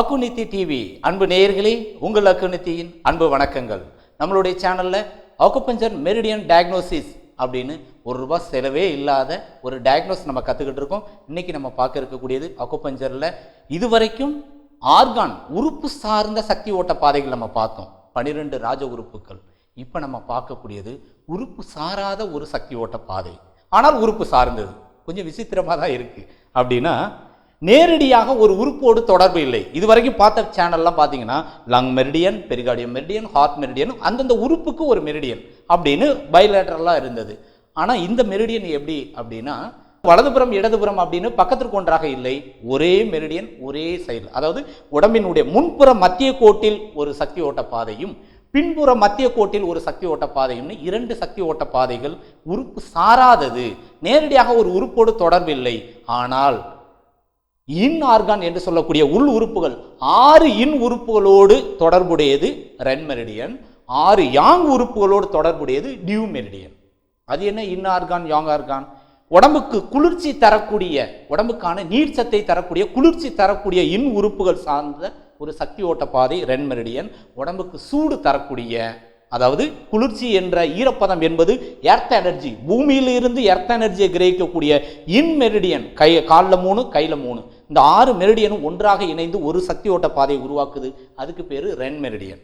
அக்குநித்தி TV அன்பு நேயர்களே, உங்கள் அக்குநித்தியின் அன்பு வணக்கங்கள். நம்மளுடைய சேனல்ல அக்குபஞ்சர் மெரிடியன் டயக்னோசிஸ் அப்படின்னு ₹1 செலவே இல்லாத ஒரு டயக்னோஸ் நம்ம கற்றுக்கிட்டு இருக்கோம். இன்னைக்கு நம்ம பார்க்க இருக்கக்கூடியது அக்குபஞ்சரில் இதுவரைக்கும் ஆர்கான் உறுப்பு சார்ந்த சக்தி ஓட்ட பாதைகள் நம்ம பார்த்தோம், 12 ராஜ உறுப்புகள். இப்போ நம்ம பார்க்கக்கூடியது உறுப்பு சாராத ஒரு சக்தி ஓட்ட பாதை, ஆனால் உறுப்பு சார்ந்தது. கொஞ்சம் விசித்திரமாக தான் இருக்குது. அப்படின்னா நேரடியாக ஒரு உறுப்போடு தொடர்பு இல்லை. இதுவரைக்கும் பார்த்த சேனல்லாம் பார்த்தீங்கன்னா lung meridian, pericardium meridian, heart meridian, அந்தந்த உறுப்புக்கு ஒரு மெரிடியன் அப்படின்னு பைலேட்டரலாக இருந்தது. ஆனால் இந்த மெரிடியன் எப்படி அப்படின்னா வலதுபுறம் இடதுபுறம் அப்படின்னு பக்கத்திற்கு ஒன்றாக இல்லை, ஒரே மெரிடியன் ஒரே சைடு. அதாவது உடம்பினுடைய முன்புற மத்திய கோட்டில் ஒரு சக்தி ஓட்ட பாதையும் பின்புற மத்திய கோட்டில் ஒரு சக்தி ஓட்ட பாதையும்னு 2 சக்தி ஓட்ட பாதைகள். உறுப்பு சாராதது, நேரடியாக ஒரு உறுப்போடு தொடர்பில்லை. ஆனால் இன் ஆர்கான் என்று சொல்லக்கூடிய உள் உறுப்புகள் 6 இன் உறுப்புகளோடு தொடர்புடையது ரென் மெரிடியன், 6 யாங் உறுப்புகளோடு தொடர்புடையது டியூ மெரிடியன். அது என்ன இன் ஆர்கான் யாங் ஆர்கான்? உடம்புக்கு குளிர்ச்சி தரக்கூடிய, உடம்புக்கான நீர் சத்தை தரக்கூடிய, குளிர்ச்சி தரக்கூடிய இன் உறுப்புகள் சார்ந்த ஒரு சக்தி ஓட்ட பாதை ரென் மெரிடியன். உடம்புக்கு சூடு தரக்கூடிய, அதாவது குளிர்ச்சி என்ற ஈரப்பதம் என்பது எர்த் எனர்ஜி, பூமியிலிருந்து எர்த் எனர்ஜியை கிரகிக்கக்கூடிய இன் மெரிடியன் காலில் 3 கையில் 3, இந்த 6 மெரிடியனும் ஒன்றாக இணைந்து ஒரு சக்தி ஓட்ட பாதையை உருவாக்குது. அதுக்கு பேர் ரென் மெரிடியன்.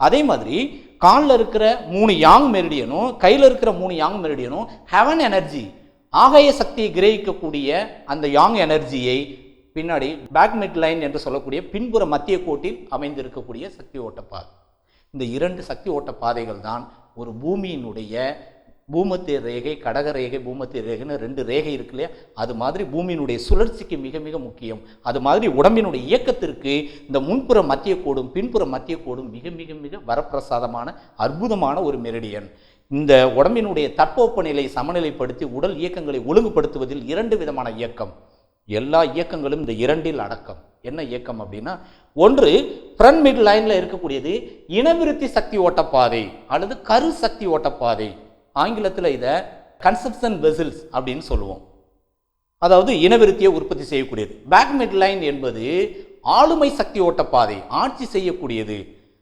அதே மாதிரி காலில் இருக்கிற 3 யாங் மெரிடியனும் கையில் இருக்கிற 3 யாங் மெரிடியனும் ஹெவன் எனர்ஜி, ஆகாய சக்தியை கிரகிக்கக்கூடிய அந்த யாங் எனர்ஜியை பின்னாடி பேக் மிட் லைன் என்று சொல்லக்கூடிய பின்புற மத்திய கோட்டில் அமைந்திருக்கக்கூடிய சக்தி ஓட்ட பாதை. இந்த 2 சக்தி ஓட்ட பாதைகள் தான் ஒரு பூமியினுடைய பூமத்திய ரேகை, கடக ரேகை, பூமத்திய ரேகைன்னு 2 ரேகை இருக்கு இல்லையா, அது மாதிரி பூமியினுடைய சுழற்சிக்கு மிக மிக முக்கியம். அது மாதிரி உடம்பினுடைய இயக்கத்திற்கு இந்த முன்புற மத்திய கோடும் பின்புற மத்திய கோடும் மிக மிக மிக வரப்பிரசாதமான அற்புதமான ஒரு மெரிடியன். இந்த உடம்பினுடைய தட்பவெப்பநிலை சமநிலைப்படுத்தி உடல் இயக்கங்களை ஒழுங்குபடுத்துவதில் 2 விதமான இயக்கம். எல்லா இயக்கங்களும் இந்த 2இல் அடக்கம். என்ன இயக்கம் அப்படின்னா, ஒன்று ஃப்ரண்ட் மிட் லைன்ல இருக்கக்கூடியது இனவிருத்தி சக்தி ஓட்ட பாதை அல்லது கரு சக்தி ஓட்ட பாதை. ஆங்கிலத்தில் இதை கன்செப்ஷன் வெசல்ஸ் அப்படின்னு சொல்லுவோம். அதாவது இனவிருத்தியை உற்பத்தி செய்யக்கூடியது. பேக் மிட் லைன் என்பது ஆளுமை சக்தி ஓட்ட பாதை, ஆட்சி செய்யக்கூடியது.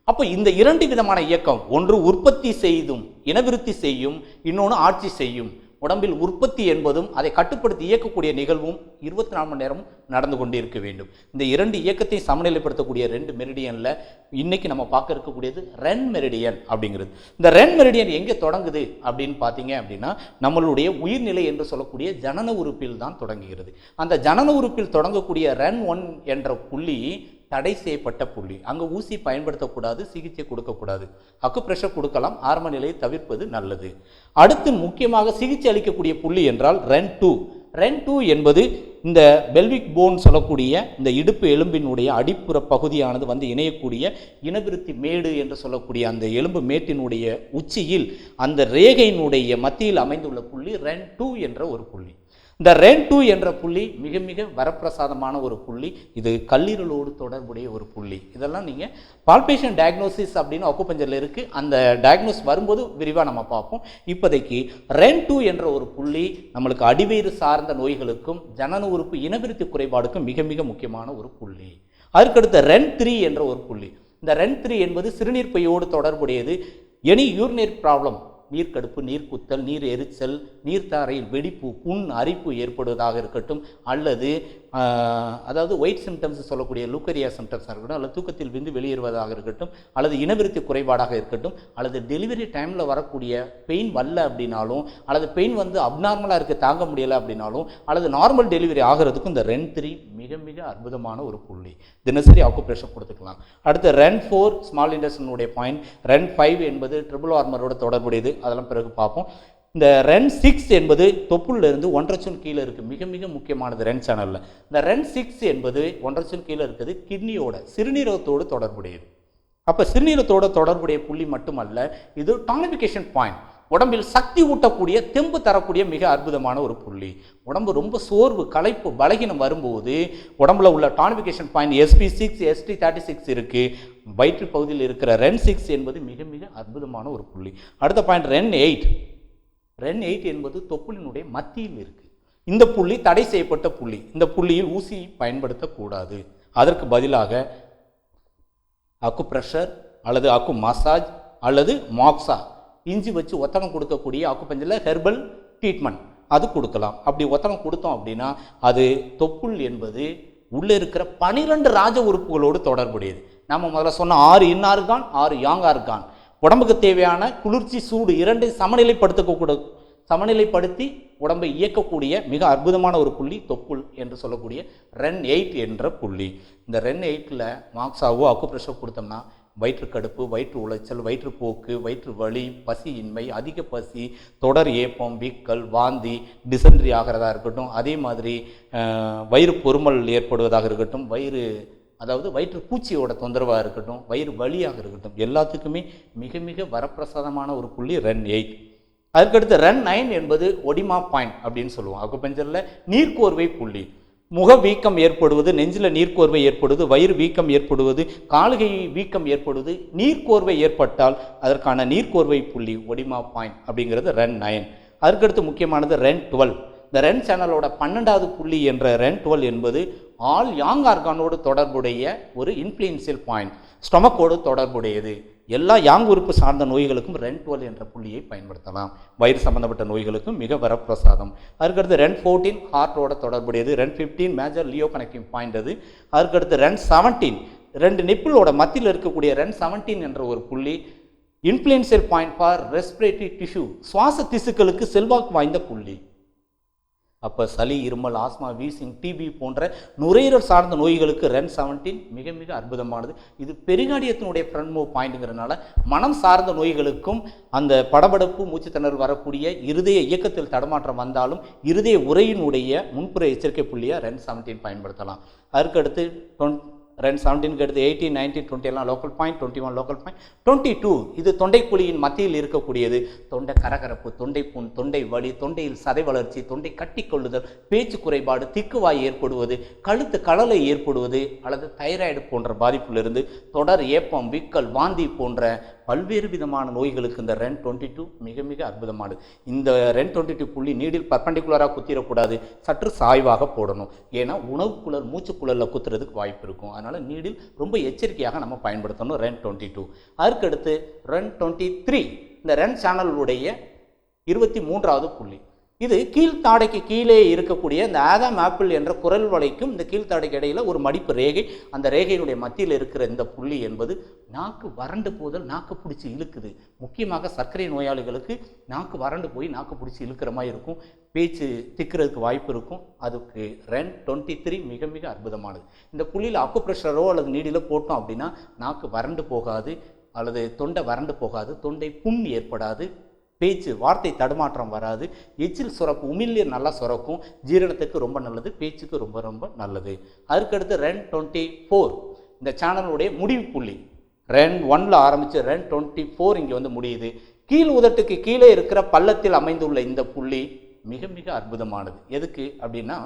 அப்போ இந்த 2 விதமான இயக்கம், ஒன்று உற்பத்தி செய்தும் இனவிருத்தி செய்யும், இன்னொன்று ஆட்சி செய்யும். உடம்பில் உற்பத்தி என்பதும் அதை கட்டுப்படுத்தி இயக்கக்கூடிய நிகழ்வும் 24 மணி நேரமும் நடந்து கொண்டே இருக்க வேண்டும். இந்த 2 இயக்கத்தை சமநிலைப்படுத்தக்கூடிய 2 மெரிடியனில் இன்னைக்கு நம்ம பார்க்க இருக்கக்கூடியது ரென் மெரிடியன் அப்படிங்கிறது. இந்த ரென் மெரிடியன் எங்கே தொடங்குது அப்படின்னு பார்த்தீங்க அப்படின்னா, நம்மளுடைய உயிர்நிலை என்று சொல்லக்கூடிய ஜனன உறுப்பில் தான் தொடங்குகிறது. அந்த ஜனன உறுப்பில் தொடங்கக்கூடிய ரென் 1 என்ற புள்ளி தடை செய்யப்பட்ட புள்ளி. அங்கே ஊசி பயன்படுத்தக்கூடாது, சிகிச்சை கொடுக்கக்கூடாது. அக்குப்ரெஷர் கொடுக்கலாம், ஆரம்ப நிலையை தவிர்ப்பது நல்லது. அடுத்து முக்கியமாக சிகிச்சை அளிக்கக்கூடிய புள்ளி என்றால் ரென் 2. ரென் 2 என்பது இந்த பெல்விக் போன் சொல்லக்கூடிய இந்த இடுப்பு எலும்பினுடைய அடிப்புற பகுதியானது வந்து இணையக்கூடிய இனவிருத்தி மேடு என்று சொல்லக்கூடிய அந்த எலும்பு மேட்டினுடைய உச்சியில் அந்த ரேகையினுடைய மத்தியில் அமைந்துள்ள புள்ளி ரென் 2 என்ற ஒரு புள்ளி. இந்த ரென் 2 என்ற புள்ளி மிக மிக வரப்பிரசாதமான ஒரு புள்ளி. இது கல்லீரலோடு தொடர்புடைய ஒரு புள்ளி. இதெல்லாம் நீங்கள் பால்பேஷன் டயக்னோசிஸ் அப்படின்னு அக்குபஞ்சரில் இருக்குது. அந்த டயக்னோஸ் வரும்போது விரிவாக நம்ம பார்ப்போம். இப்போதைக்கு ரென் 2 என்ற ஒரு புள்ளி நம்மளுக்கு அடிவயிறு சார்ந்த நோய்களுக்கும் ஜனன உறுப்பு இனவிருத்தி குறைபாடுக்கும் மிக மிக முக்கியமான ஒரு புள்ளி. அதுக்கடுத்த ரென் 3 என்ற ஒரு புள்ளி. இந்த ரென் 3 என்பது சிறுநீர் பையோடு தொடர்புடையது. எனி யூரினரி ப்ராப்ளம், நீர்க்கடுப்பு, நீர் குத்தல், நீர் எரிச்சல், நீர்த்தாரையில் வெடிப்பு, புண், அரிப்பு ஏற்படுவதாக இருக்கட்டும், அல்லது அதாவது ஒயிட் சிம்டம்ஸ் சொல்லக்கூடிய லூக்கரியா சிம்டம்ஸாக இருக்கட்டும், அல்லது தூக்கத்தில் விந்து வெளியேறுவதாக இருக்கட்டும், அல்லது இனவிருத்தி குறைபாடாக இருக்கட்டும், அல்லது டெலிவரி டைமில் வரக்கூடிய பெயின் வரல அப்படின்னாலும், அல்லது பெயின் வந்து அப்நார்மலாக இருக்குது தாங்க முடியலை அப்படின்னாலும், அல்லது நார்மல் டெலிவரி ஆகிறதுக்கும் இந்த ரென் 3 மிக மிக அற்புதமான ஒரு புள்ளி. தினசரி அக்குப்ரெஷர் கொடுத்துக்கலாம். அடுத்து ரென் 4 ஸ்மால் இன்டெஸ்டைனுடைய பாயிண்ட். ரென் 5 என்பது ட்ரிபிள் ஆர்மரோட தொடர்புடையது, அதெல்லாம் பிறகு பார்ப்போம். இந்த ரென் 6 என்பது தொப்புளிலிருந்து 1.5 சூன் கீழே இருக்குது, மிக மிக முக்கியமானது ரென் சேனலில். இந்த ரென் 6 என்பது 1.5 சூன் கீழே இருக்குது, கிட்னியோட சிறுநீரகத்தோடு தொடர்புடையது. அப்போ சிறுநீரகத்தோட தொடர்புடைய புள்ளி மட்டுமல்ல, இது டானிஃபிகேஷன் பாயிண்ட். உடம்பில் சக்தி ஊட்டக்கூடிய, தெம்பு தரக்கூடிய மிக அற்புதமான ஒரு புள்ளி. உடம்பு ரொம்ப சோர்வு, களைப்பு, பலகீனம் வரும்போது உடம்புல உள்ள டானிஃபிகேஷன் பாயிண்ட் SP6 ST36 இருக்கு. வயிற்று பகுதியில் இருக்கிற ரென் 6 என்பது மிக மிக அற்புதமான ஒரு புள்ளி. அடுத்த பாயிண்ட் ரென் 8. ரென் 8 என்பது தொப்புளினுடைய மத்தியில் இருக்கு. இந்த புள்ளி தடை செய்யப்பட்ட புள்ளி. இந்த புள்ளியில் ஊசி பயன்படுத்தக்கூடாது. அதற்கு பதிலாக அக்கு ப்ரெஷர் அல்லது அக்கு மசாஜ் அல்லது மாக்ஸா, இஞ்சி வச்சு ஒத்தடம் கொடுக்கக்கூடிய அக்குபஞ்சரில் ஹெர்பல் ட்ரீட்மெண்ட் அது கொடுக்கலாம். அப்படி ஒத்தடம் கொடுத்தோம் அப்படின்னா அது தொப்புள் என்பது உள்ளே இருக்கிற 12 ராஜ உறுப்புகளோடு தொடர்புடையது. நம்ம முதல்ல சொன்ன 6 இன் ஆர்கான் 6 யாங் ஆர்கான், உடம்புக்கு தேவையான குளிர்ச்சி சூடு இரண்டை சமநிலைப்படுத்தி உடம்பை இயக்கக்கூடிய மிக அற்புதமான ஒரு புள்ளி தொப்புள் என்று சொல்லக்கூடிய ரென் 8 என்ற புள்ளி. இந்த ரென் 8ல் மாக்ஸாவோ அக்குப்ரெஷரோ கொடுத்தோம்னா வயிற்றுக்கடுப்பு, வயிற்று உளைச்சல், வயிற்றுப்போக்கு, வயிற்று வலி, பசியின்மை, அதிக பசி, தொடர் ஏப்பம், வீக்கல், வாந்தி, டிசென்ட்ரி ஆகிறதா இருக்கட்டும், அதே மாதிரி வயிறு பொறுமல் ஏற்படுவதாக இருக்கட்டும், வயிற்று பூச்சியோட தொந்தரவாக இருக்கட்டும், வயிறு வலியாக இருக்கட்டும், எல்லாத்துக்குமே மிக மிக வரப்பிரசாதமான ஒரு புள்ளி ரென் 8. அதுக்கடுத்து ரென் 9 என்பது ஒடிமா பாயிண்ட் அப்படின்னு சொல்லுவோம். அக்குபஞ்சரில் நீர்க்கோர்வை புள்ளி. முக வீக்கம் ஏற்படுவது, நெஞ்சில் நீர்க்கோர்வை ஏற்படுவது, வயிறு வீக்கம் ஏற்படுவது, கால்கை வீக்கம் ஏற்படுவது, நீர்க்கோர்வை ஏற்பட்டால் அதற்கான நீர்க்கோர்வை புள்ளி ஒடிமா பாயிண்ட் அப்படிங்கிறது ரென் 9. அதுக்கடுத்து முக்கியமானது ரென் 12. இந்த ரென் சேனலோட 12வது புள்ளி என்ற ரென் 12 என்பது ஆல் யாங் ஆர்கானோடு தொடர்புடைய ஒரு இன்ஃப்ளூயன்சியல் பாயிண்ட், ஸ்டொமக்கோடு தொடர்புடையது. எல்லா யாங் உறுப்பு சார்ந்த நோய்களுக்கும் ரென் 12 என்ற புள்ளியை பயன்படுத்தலாம். வயிறு சம்பந்தப்பட்ட நோய்களுக்கும் மிக வரப்பிரசாதம். அதுக்கடுத்து ரென் 14 ஹார்ட்டோட தொடர்புடையது. ரென் 15 மேஜர் லியோ கனெக்டிங் பாயிண்ட் அது. அதுக்கடுத்து ரென் 17 2 நிப்பிளோட மத்தியில் இருக்கக்கூடிய ரென் 17 என்ற ஒரு புள்ளி influential point for respiratory tissue, சுவாச திசுக்களுக்கு செல்வாக்கு வாய்ந்த புள்ளி. அப்போ சளி, இருமல், ஆஸ்மா, வீசிங், டிபி போன்ற நுரையீரல் சார்ந்த நோய்களுக்கு ரென் 17 மிக மிக அற்புதமானது. இது பெரிகார்டியத்தினுடைய ஃப்ரண்ட் மூவ் பாயிண்ட்டுங்கிறதுனால மனம் சார்ந்த நோய்களுக்கும் அந்த படபடப்பு, மூச்சுத்திணறல் வரக்கூடிய இருதய இயக்கத்தில் தடமாற்றம் வந்தாலும் இருதய உரையினுடைய முன்புற எச்சரிக்கை புள்ளியாக ரென் 17 பயன்படுத்தலாம். அதுக்கடுத்து ரென் 17க்கு அடுத்து 18, 19, 20 எல்லாம் லோக்கல் பாயிண்ட், 21 லோக்கல் பாயிண்ட், 22 இது தொண்டைக்குழியின் மத்தியில் இருக்கக்கூடியது. தொண்டை கரகரப்பு, தொண்டை புண், தொண்டை வலி, தொண்டையில் சதை வளர்ச்சி, தொண்டை கட்டி கொள்ளுதல், பேச்சு குறைபாடு, திக்குவாய் ஏற்படுவது, கழுத்து கழலை ஏற்படுவது அல்லது தைராய்டு போன்ற பாதிப்பிலிருந்து தொடர் ஏப்பம், விக்கல், வாந்தி போன்ற பல்வேறு விதமான நோய்களுக்கு இந்த ரென் 22 மிக மிக அற்புதமானது. இந்த ரென் 22 புள்ளி நீடில் பர்பண்டிகுலராக குத்திடக்கூடாது, சற்று சாய்வாக போடணும். ஏன்னா உணவுக்குழல், மூச்சுக்குழலில் குத்துறதுக்கு வாய்ப்பு இருக்கும். அதனால் நீடில் ரொம்ப எச்சரிக்கையாக நம்ம பயன்படுத்தணும் ரென் 22. அதுக்கடுத்து ரென் 23 இந்த ரென் சேனலுடைய 23வது புள்ளி. இது கீழ்த்தாடைக்கு கீழே இருக்கக்கூடிய இந்த ஆதாம் ஆப்பிள் என்ற குரல் வளைக்கும் இந்த கீழ்த்தாடைக்கு இடையில ஒரு மடிப்பு ரேகை, அந்த ரேகையினுடைய மத்தியில் இருக்கிற இந்த புள்ளி என்பது நாக்கு வறண்டு போதல், நாக்கு பிடிச்சி இழுக்குது. முக்கியமாக சர்க்கரை நோயாளிகளுக்கு நாக்கு வறண்டு போய் நாக்கு பிடிச்சி இழுக்கிற மாதிரி இருக்கும், பேச்சு திக்கிறதுக்கு வாய்ப்பு இருக்கும். அதுக்கு ரென் 23 மிக மிக அற்புதமானது. இந்த புள்ளியில் அக்குப்ரெஷரோ அல்லது நீடிலோ போட்டோம் அப்படின்னா நாக்கு வறண்டு போகாது அல்லது தொண்டை வறண்டு போகாது, தொண்டை புண் ஏற்படாது, பேச்சு வார்த்தை தடுமாற்றம் வராது, எச்சில் சுரப்பு, உமிழ்நீர் நல்லா சுரக்கும், ஜீரணத்துக்கு ரொம்ப நல்லது, பேச்சுக்கு ரொம்ப ரொம்ப நல்லது. அதுக்கடுத்து ரென் 24 இந்த சேனலுடைய முடிவு புள்ளி. ரென் 1ல் ஆரம்பித்து ரென் 24 இங்கே வந்து முடியுது. கீழ் உதட்டுக்கு கீழே இருக்கிற பள்ளத்தில் அமைந்துள்ள இந்த புள்ளி மிக மிக அற்புதமானது. எதுக்கு அப்படின்னா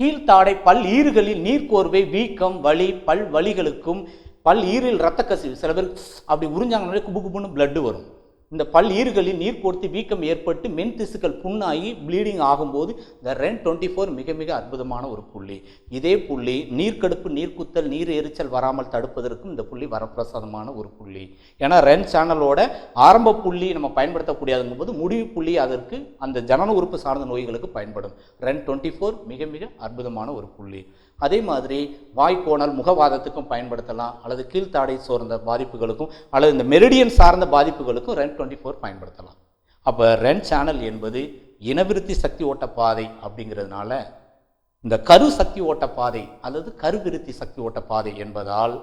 கீழ்த்தாடை பல் ஈறுகளில் நீர்க்கோர்வை, வீக்கம், வலி, பல் வலிகளுக்கும் பல் ஈரில் இரத்த கசிவு, சில பேர் அப்படி உறிஞ்சாங்கனாலே குபு குபுன்னு பிளட்டு வரும். இந்த பல் ஈறுகளில் நீர் கோர்த்து வீக்கம் ஏற்பட்டு மென் திசுக்கள் புண்ணாகி ப்ளீடிங் ஆகும்போது இந்த ரென் 24 மிக மிக அற்புதமான ஒரு புள்ளி. இதே புள்ளி நீர்க்கடுப்பு, நீர்க்குத்தல், நீர் எரிச்சல் வராமல் தடுப்பதற்கும் இந்த புள்ளி வரப்பிரசாதமான ஒரு புள்ளி. ஏன்னா ரென் சேனலோட ஆரம்ப புள்ளி நம்ம பயன்படுத்தக்கூடியதுங்கும் போது முடிவு புள்ளி அதற்கு அந்த ஜனன உறுப்பு சார்ந்த நோய்களுக்கு பயன்படும். ரென் 24 மிக மிக அற்புதமான ஒரு புள்ளி. அதே மாதிரி வாய்க்கோணல், முகவாதத்துக்கும் பயன்படுத்தலாம், அல்லது கீழ்த்தாடை சோர்ந்த பாதிப்புகளுக்கும் அல்லது இந்த மெரிடியன் சார்ந்த பாதிப்புகளுக்கும் ரென் 24 பயன்படுத்தலாம். அப்போ ரென் சேனல் என்பது இனவிருத்தி சக்தி ஓட்ட பாதை அப்படிங்கிறதுனால இந்த கரு சக்தி ஓட்ட பாதை அல்லது கருவிருத்தி சக்தி ஓட்ட பாதை என்பதால்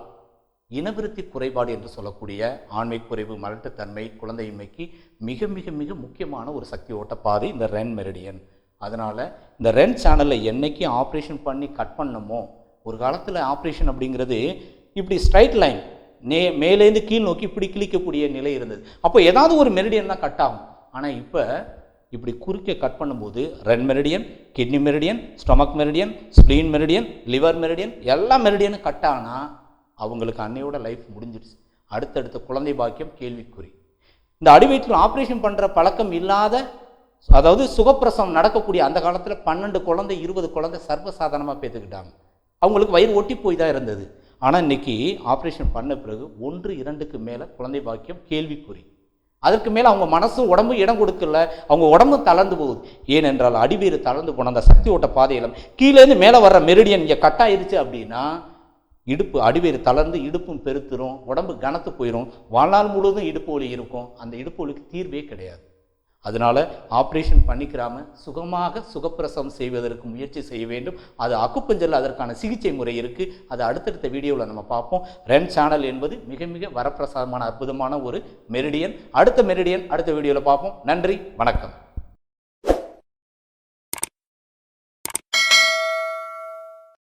இனவிருத்தி குறைபாடு என்று சொல்லக்கூடிய ஆண்மை குறைவு, மலட்டுத்தன்மை, குழந்தையின்மைக்கு மிக மிக மிக முக்கியமான ஒரு சக்தி ஓட்ட பாதை இந்த ரென் மெரிடியன். அதனால் இந்த ரென் சேனலில் என்னைக்கு ஆப்ரேஷன் பண்ணி கட் பண்ணமோ, ஒரு காலத்தில் ஆப்ரேஷன் அப்படிங்கிறது இப்படி ஸ்ட்ரைட் லைன் மேலேருந்து கீழ் நோக்கி இப்படி கிழிக்கக்கூடிய நிலை இருந்தது. அப்போ ஏதாவது ஒரு மெரிடியன் தான் கட் ஆகும். ஆனால் இப்போ இப்படி குறுக்கே கட் பண்ணும்போது Ren meridian, kidney meridian, stomach meridian, spleen meridian, liver meridian எல்லா மெரிடியனும் கட் ஆனால் அவங்களுக்கு அன்னையோட லைஃப் முடிஞ்சிடுச்சு. அடுத்தடுத்த குழந்தை பாக்கியம் கேள்விக்குறி. இந்த அடிவயிற்றில் ஆப்ரேஷன் பண்ணுற பழக்கம் இல்லாத, அதாவது சுகப்பிரசவம் நடக்கக்கூடிய அந்த காலத்தில் 12 குழந்தை 20 குழந்தை சர்வசாதாரணமாக பேத்துக்கிட்டாங்க. அவங்களுக்கு வயிறு ஒட்டி போய் தான் இருந்தது. ஆனால் இன்றைக்கி ஆப்ரேஷன் பண்ண பிறகு 1, 2க்கு மேலே குழந்தை பாக்கியம் கேள்விக்குறி. அதற்கு மேலே அவங்க மனசும் உடம்பும் இடம் கொடுக்கல, அவங்க உடம்பும் தளர்ந்து போகுது. ஏனென்றால் அடிவேறு தளர்ந்து போன அந்த சக்தி ஓட்ட பாதையிலும் கீழேருந்து மேலே வர்ற மெரிடியன் இங்கே கட்டாயிருச்சு அப்படின்னா இடுப்பு அடிவேறு தளர்ந்து இடுப்பும் பெருத்துரும், உடம்பு கனத்து போயிடும், வாழ்நாள் முழுவதும் இடுப்பு வலி இருக்கும். அந்த இடுப்பு வலிக்கு தீர்வே கிடையாது. அதனால் ஆப்ரேஷன் பண்ணிக்கிறாம சுகமாக சுகப்பிரசவம் செய்வதற்கு முயற்சி செய்ய வேண்டும். அது அக்குபஞ்சரில் அதற்கான சிகிச்சை முறை இருக்குது. அது அடுத்தடுத்த வீடியோவில் நம்ம பார்ப்போம். ரென் சேனல் என்பது மிக மிக வரப்பிரசாதமான அற்புதமான ஒரு மெரிடியன். அடுத்த மெரிடியன் அடுத்த வீடியோவில் பார்ப்போம். நன்றி, வணக்கம்.